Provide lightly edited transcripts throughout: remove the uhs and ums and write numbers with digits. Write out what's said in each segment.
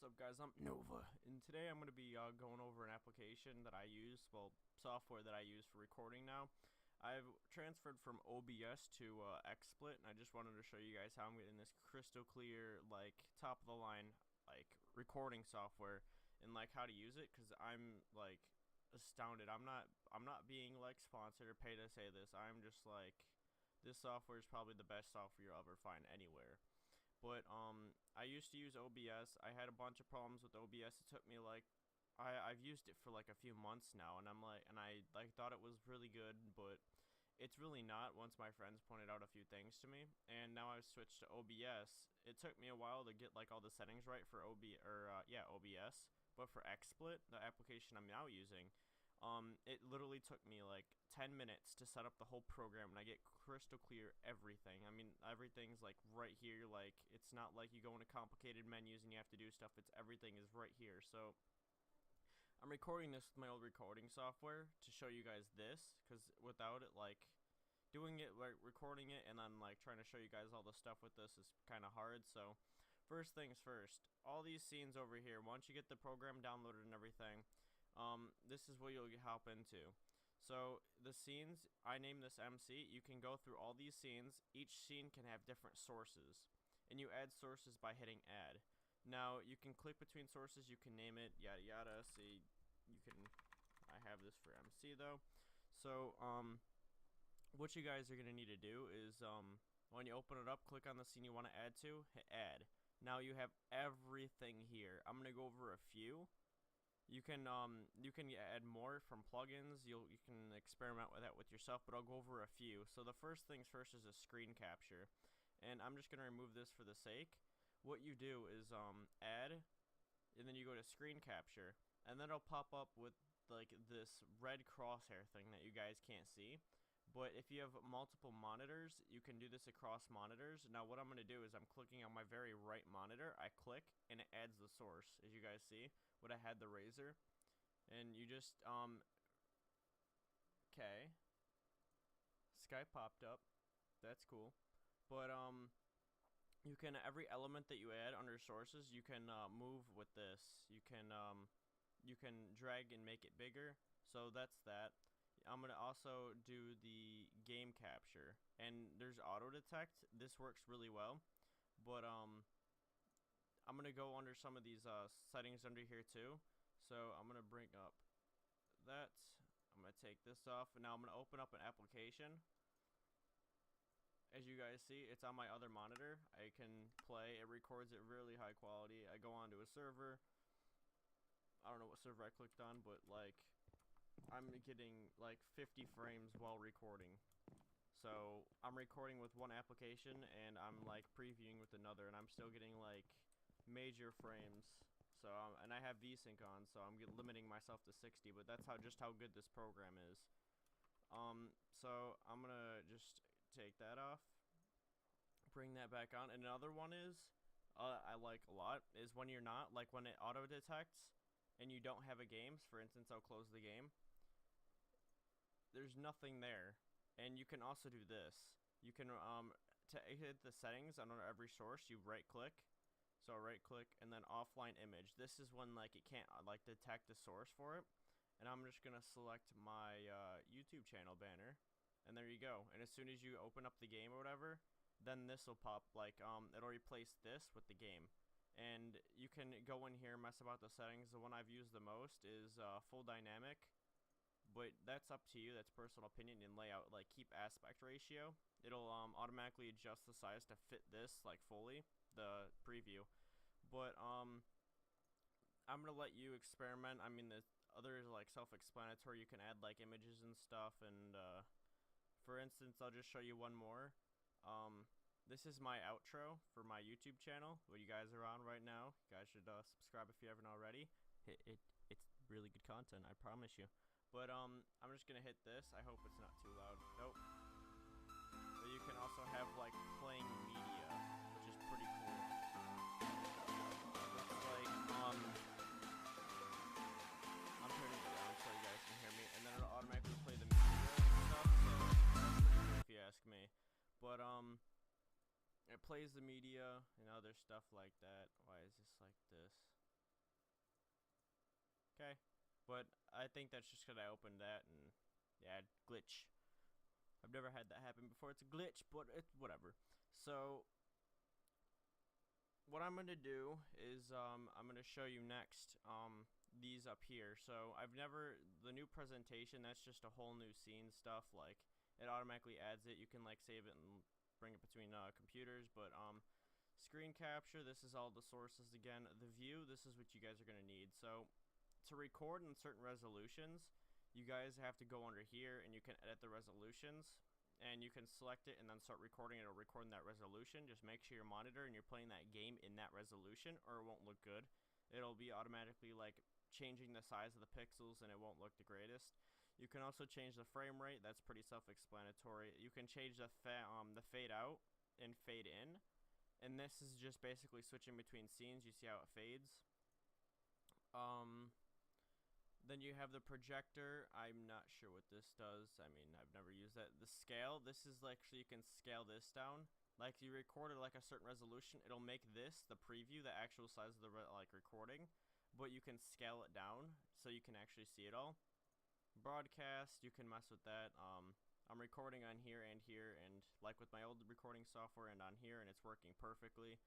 What's up, guys? I'm Nova, and today I'm going to be going over an application that I use, well, software that I use for recording now. I've transferred from OBS to Xsplit, and I just wanted to show you guys how I'm getting this crystal clear, like, top of the line, like, recording software, and like how to use it, because I'm like astounded. I'm not being like sponsored or paid to say this. I'm just like, this software is probably the best software you'll ever find anywhere. But I used to use OBS. I had a bunch of problems with OBS. It took me like I've used it for like a few months now, and I thought it was really good, but it's really not. Once my friends pointed out a few things to me, and now I've switched to OBS. It took me a while to get like all the settings right for OBS, but for XSplit, the application I'm now using, it literally took me like 10 minutes to set up the whole program, and I get crystal clear everything. I mean, everything's like right here. Like, it's not like you go into complicated menus and you have to do stuff. Everything is right here. So I'm recording this with my old recording software to show you guys this, because without it, like, doing it, like, recording it and then like trying to show you guys all the stuff with this is kind of hard. So first things first, all these scenes over here, once you get the program downloaded and everything, this is what you'll hop into. So the scenes, I name this MC. You can go through all these scenes. Each scene can have different sources, and you add sources by hitting add. Now you can click between sources, you can name it, yada yada. See, you can, I have this for MC though. So what you guys are gonna need to do is when you open it up, click on the scene you want to add to, hit add. Now you have everything here. I'm gonna go over a few. You can add more from plugins. You can experiment with that with yourself, but I'll go over a few. So the first things first is a screen capture, and I'm just gonna remove this for the sake. What you do is add, and then you go to screen capture, and then it'll pop up with like this red crosshair thing that you guys can't see. But if you have multiple monitors, you can do this across monitors. Now what I'm going to do is I'm clicking on my very right monitor. I click and it adds the source, as you guys see, what I had the razor. And you just, okay. Sky popped up. That's cool. But, you can, every element that you add under sources, you can move with this. You can drag and make it bigger. So that's that. I'm gonna also do the game capture, and there's auto detect. This works really well, but I'm gonna go under some of these settings under here too. So I'm gonna bring up that. I'm gonna take this off, and now I'm gonna open up an application. As you guys see, it's on my other monitor. I can play. It records it really high quality. I go onto a server. I don't know what server I clicked on, but like, I'm getting like 50 frames while recording. So I'm recording with one application and I'm like previewing with another, and I'm still getting like major frames. So and I have VSync on, so I'm limiting myself to 60, but that's just how good this program is. So I'm gonna just take that off, bring that back on. And another one is I like a lot is when you're not, like, when it auto detects and you don't have a game. For instance, I'll close the game. There's nothing there. And you can also do this. You can to hit the settings under every source, you right click. So right click and then offline image. This is when like it can't like detect the source for it. And I'm just gonna select my YouTube channel banner, and there you go. And as soon as you open up the game or whatever, then this will pop, like it'll replace this with the game. And you can go in here and mess about the settings. The one I've used the most is full dynamic. But that's up to you. That's personal opinion. And layout, like, keep aspect ratio. It'll automatically adjust the size to fit this, like, fully, the preview. But I'm gonna let you experiment. I mean, the others like self-explanatory. You can add like images and stuff. And for instance, I'll just show you one more. This is my outro for my YouTube channel, what you guys are on right now. You guys should subscribe if you haven't already. It's really good content, I promise you. But I'm just gonna hit this. I hope it's not too loud. Nope. But you can also have like playing media, which is pretty cool. It's like I'm turning it down so you guys can hear me, and then it'll automatically play the media and stuff. So, if you ask me. But it plays the media and other stuff like that. Why is this like this? But I think that's just because I opened that and yeah, glitch. I've never had that happen before. It's a glitch, but it's whatever. So what I'm gonna do is I'm gonna show you next these up here. So the new presentation, that's just a whole new scene stuff. Like it automatically adds it. You can like save it and bring it between computers. But screen capture, this is all the sources again. The view, this is what you guys are gonna need. So to record in certain resolutions, you guys have to go under here and you can edit the resolutions. And you can select it and then start recording. It'll record in that resolution. Just make sure your monitor and you're playing that game in that resolution or it won't look good. It'll be automatically like changing the size of the pixels and it won't look the greatest. You can also change the frame rate. That's pretty self-explanatory. You can change the fade out and fade in. And this is just basically switching between scenes. You see how it fades. Then you have the projector. I'm not sure what this does. I mean, I've never used that. The scale, this is like so you can scale this down. Like you recorded like a certain resolution, it'll make this the preview, the actual size of the recording, but you can scale it down so you can actually see it all. Broadcast, you can mess with that. I'm recording on here, and like with my old recording software and on here, and it's working perfectly.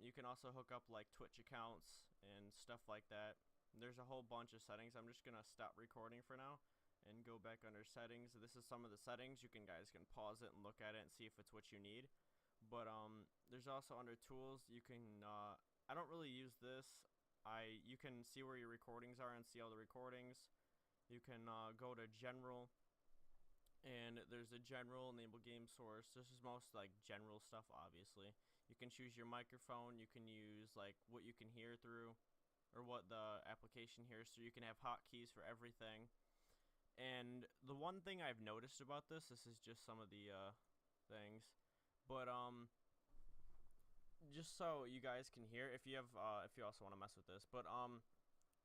You can also hook up like Twitch accounts and stuff like that. There's a whole bunch of settings. I'm just gonna stop recording for now and go back under settings. This is some of the settings. You guys can pause it and look at it and see if it's what you need. But there's also under tools, you can I don't really use this. You can see where your recordings are and see all the recordings. You can go to general, and there's a general enable game source. This is most like general stuff, obviously. You can choose your microphone. You can use like what you can hear through, or what the application hears, so you can have hotkeys for everything. And the one thing I've noticed about this is just some of the things, but just so you guys can hear, if you also want to mess with this, but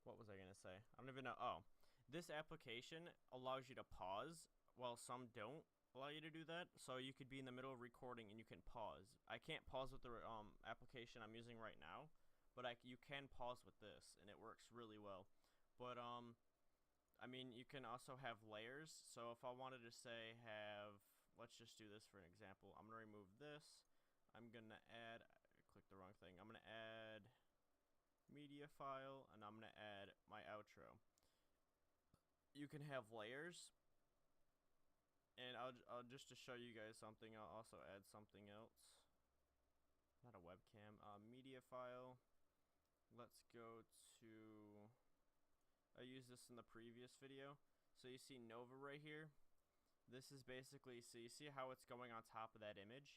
what was I gonna say? I don't even know. Oh, this application allows you to pause, while some don't allow you to do that. So you could be in the middle of recording and you can pause. I can't pause with the application I'm using right now, but you can pause with this, and it works really well. But I mean, you can also have layers. So if I wanted to say let's just do this for an example. I'm gonna remove this. I'm gonna add. I clicked the wrong thing. I'm gonna add media file, and I'm gonna add my outro. You can have layers, and I'll just to show you guys something. I'll also add something else. Not a webcam. Media file. Let's go to, I used this in the previous video. So you see Nova right here. This is basically, so you see how it's going on top of that image.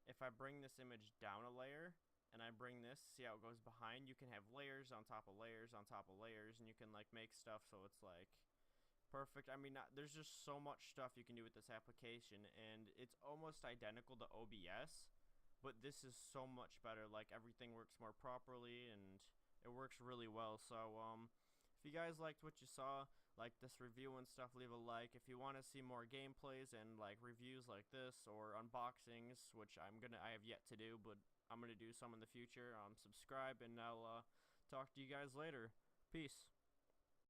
If I bring this image down a layer and I bring this, see how it goes behind, you can have layers on top of layers on top of layers, and you can like make stuff so it's like perfect. I mean, there's just so much stuff you can do with this application, and it's almost identical to OBS. But this is so much better. Like everything works more properly and it works really well. So if you guys liked what you saw, like this review and stuff, leave a like. If you want to see more gameplays and like reviews like this or unboxings, which I have yet to do, but I'm gonna do some in the future, subscribe, and I'll talk to you guys later. Peace.